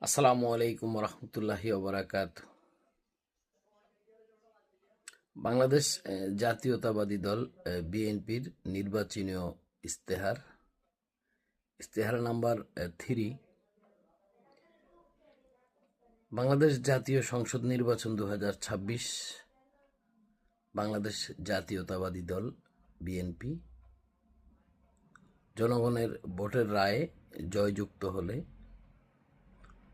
আসসালামু আলাইকুম রহমতুল্লাহি ওবরাকাত। বাংলাদেশ জাতীয়তাবাদী দল বিএনপির নির্বাচনীয় ইস্তেহার নাম্বার 3। বাংলাদেশ জাতীয় সংসদ নির্বাচন 2026। বাংলাদেশ জাতীয়তাবাদী দল বিএনপি জনগণের ভোটের রায়ে জয়যুক্ত হলে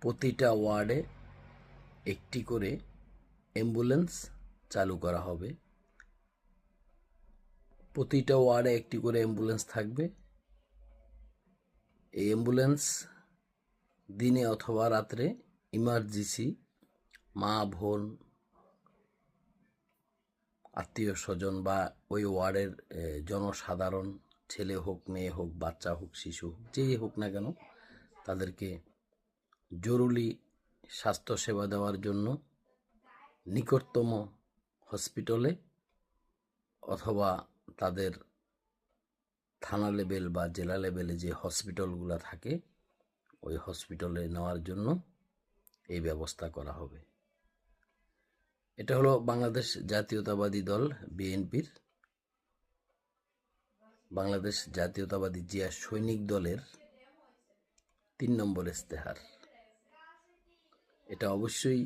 প্রতিটা ওয়ার্ডে একটি করে অ্যাম্বুলেন্স চালু করা হবে। প্রতিটা ওয়ার্ডে একটি করে অ্যাম্বুলেন্স থাকবে। এই অ্যাম্বুলেন্স দিনে অথবা রাত্রে ইমার্জেন্সি মা, বোন, আত্মীয় স্বজন বা ওই ওয়ার্ডের জনসাধারণ, ছেলে হোক, মেয়ে হোক, বাচ্চা হোক, শিশু হোক, যেই হোক না কেন, তাদেরকে জরুরি স্বাস্থ্যসেবা দেওয়ার জন্য নিকটতম হসপিটালে অথবা তাদের থানা লেভেল বা জেলা লেভেলে যে হসপিটালগুলো থাকে ওই হসপিটালে নেওয়ার জন্য এই ব্যবস্থা করা হবে। এটা হলো বাংলাদেশ জাতীয়তাবাদী দল বিএনপির, বাংলাদেশ জাতীয়তাবাদী জিয়া সৈনিক দলের 3 নম্বর ইস্তেহার। এটা অবশ্যই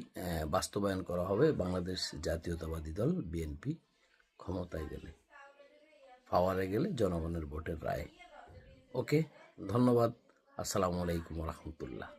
বাস্তবায়ন করা হবে বাংলাদেশ জাতীয়তাবাদী দল বিএনপি ক্ষমতায় গেলে, পাওয়ারে গেলে, জনগণের ভোটের রায়। ওকে, ধন্যবাদ। আসসালামু আলাইকুম রহমতুল্লাহ।